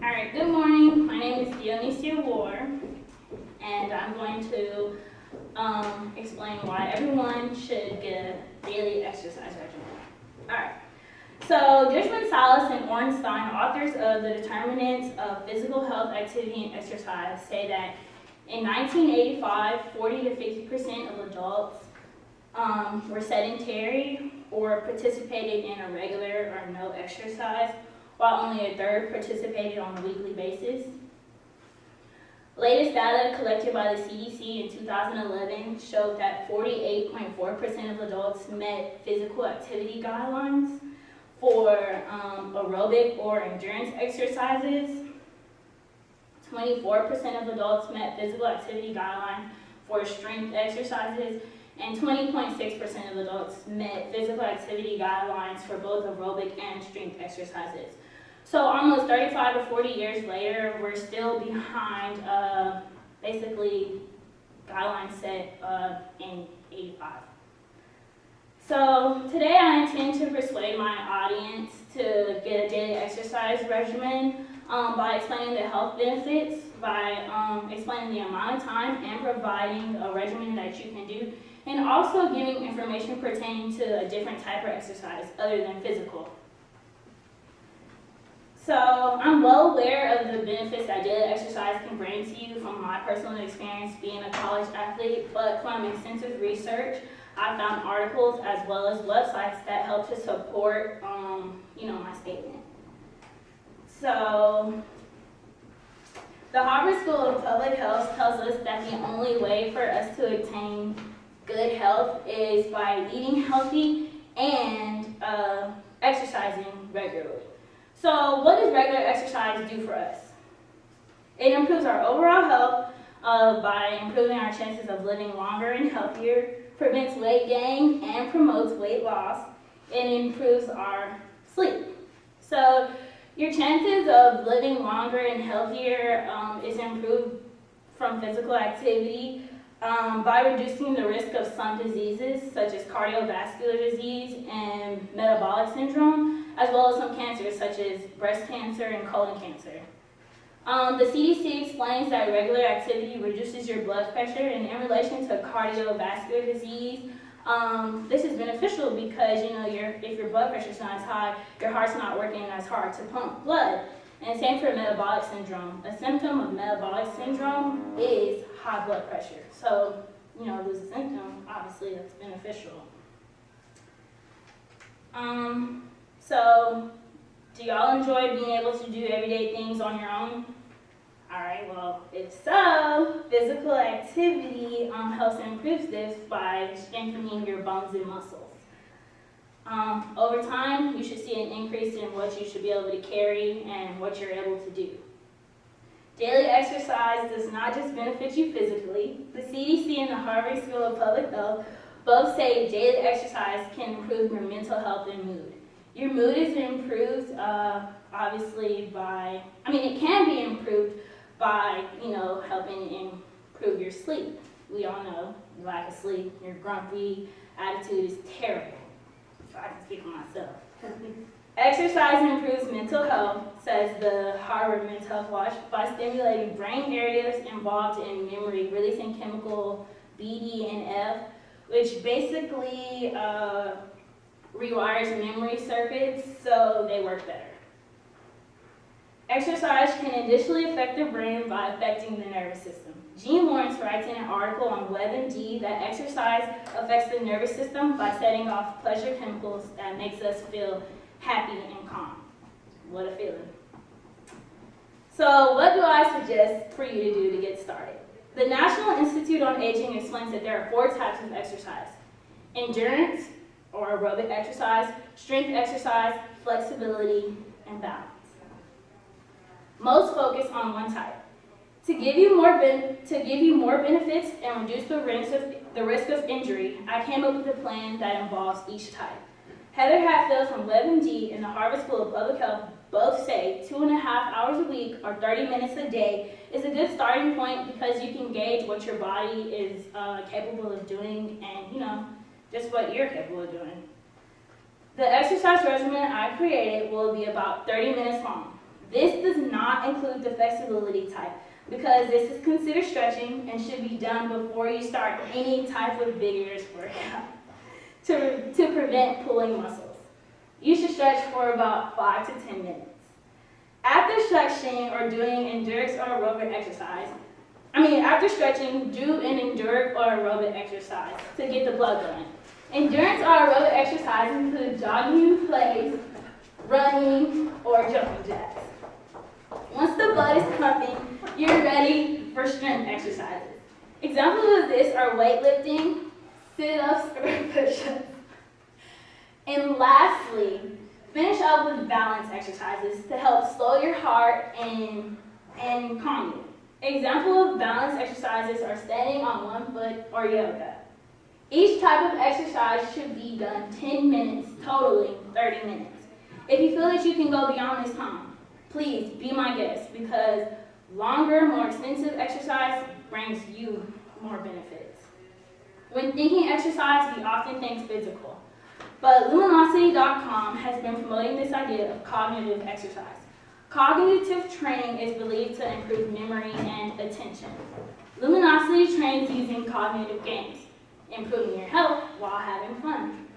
Alright, good morning. My name is Dionecia and I'm going to explain why everyone should get a daily exercise regimen. Alright, so Dishman, Salas, and Ornstein, authors of The Determinants of Physical Health, Activity, and Exercise, say that in 1985, 40 to 50% of adults were sedentary or participated in a regular or no exercise, while only a third participated on a weekly basis. Latest data collected by the CDC in 2011 showed that 48.4% of adults met physical activity guidelines for aerobic or endurance exercises. 24% of adults met physical activity guidelines for strength exercises, and 20.6% of adults met physical activity guidelines for both aerobic and strength exercises. So almost 35 to 40 years later, we're still behind basically guidelines set in 85. So today I intend to persuade my audience to get a daily exercise regimen by explaining the health benefits, by explaining the amount of time and providing a regimen that you can do, and also giving information pertaining to a different type of exercise other than physical. So I'm well aware of the benefits that daily exercise can bring to you from my personal experience being a college athlete, but from extensive research, I found articles as well as websites that help to support my statement. So the Harvard School of Public Health tells us that the only way for us to attain good health is by eating healthy and exercising regularly. So what does regular exercise do for us? It improves our overall health by improving our chances of living longer and healthier, prevents weight gain, and promotes weight loss, and improves our sleep. So your chances of living longer and healthier is improved from physical activity by reducing the risk of some diseases such as cardiovascular disease and metabolic syndrome, as well as some cancers such as breast cancer and colon cancer. The CDC explains that regular activity reduces your blood pressure, and in relation to cardiovascular disease, this is beneficial because if your blood pressure is not as high, your heart's not working as hard to pump blood. And same for metabolic syndrome. A symptom of metabolic syndrome is high blood pressure. So, there's a symptom, obviously that's beneficial. So, do y'all enjoy being able to do everyday things on your own? Alright, well, if so, physical activity helps improve this by strengthening your bones and muscles. Over time, you should see an increase in what you should be able to carry and what you're able to do. Daily exercise does not just benefit you physically. The CDC and the Harvard School of Public Health both say daily exercise can improve your mental health and mood. Your mood is improved, obviously, it can be improved by, helping improve your sleep. We all know, lack of sleep, your grumpy attitude is terrible. If I can speak for myself. Exercise improves mental health, says the Harvard Mental Health Watch, by stimulating brain areas involved in memory, releasing chemical BDNF, which basically rewires memory circuits so they work better. Exercise can additionally affect the brain by affecting the nervous system. Gene Lawrence writes in an article on WebMD that exercise affects the nervous system by setting off pleasure chemicals that makes us feel happy and calm. What a feeling. So what do I suggest for you to do to get started? The National Institute on Aging explains that there are 4 types of exercise: endurance or aerobic exercise, strength exercise, flexibility, and balance. Most focus on one type. To give you more benefits and reduce the risk of injury, I came up with a plan that involves each type. Heather Hatfield from WebMD and the Harvard School of Public Health both say 2.5 hours a week or 30 minutes a day is a good starting point because you can gauge what your body is capable of doing and, just what you're capable of doing. The exercise regimen I created will be about 30 minutes long. This does not include the flexibility type because this is considered stretching and should be done before you start any type of vigorous workout to prevent pulling muscles. You should stretch for about 5 to 10 minutes. After stretching or doing endurance or aerobic exercise, after stretching, do an endurance or aerobic exercise to get the blood going. Endurance or aerobic exercise include jogging in place, running, or jumping jacks. Once the blood is pumping, you're ready for strength exercises. Examples of this are weightlifting, sit-ups, or push-ups. And lastly, finish up with balance exercises to help slow your heart and calm you. Examples of balance exercises are standing on one foot or yoga. Each type of exercise should be done 10 minutes, totaling 30 minutes. If you feel that you can go beyond this time, please be my guest because longer, more extensive exercise brings you more benefits. When thinking exercise, we often think physical, but Luminosity.com has been promoting this idea of cognitive exercise. Cognitive training is believed to improve memory and attention. Luminosity trains using cognitive games, improving your health while having fun.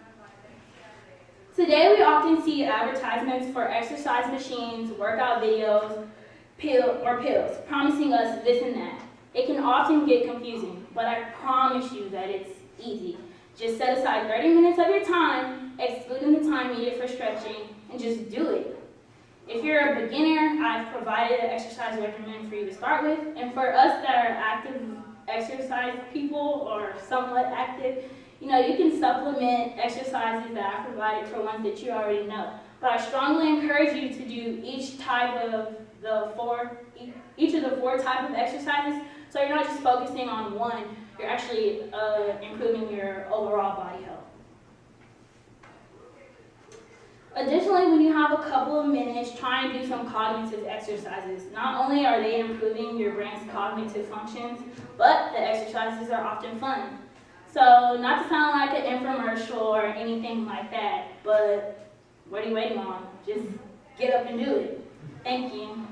Today we often see advertisements for exercise machines, workout videos, pills, promising us this and that. It can often get confusing, but I promise you that it's easy. Just set aside 30 minutes of your time, excluding the time needed for stretching, and just do it. If you're a beginner, I've provided an exercise regimen for you to start with, and for us that are active exercise people or somewhat active, you can supplement exercises that I provided for ones that you already know. But I strongly encourage you to do each of the four types of exercises, so you're not just focusing on one, you're actually improving your overall body health. Additionally, when you have a couple of minutes, try and do some cognitive exercises. Not only are they improving your brain's cognitive functions, but the exercises are often fun. So, not to sound like an infomercial or anything like that, but what are you waiting on? Just get up and do it. Thank you.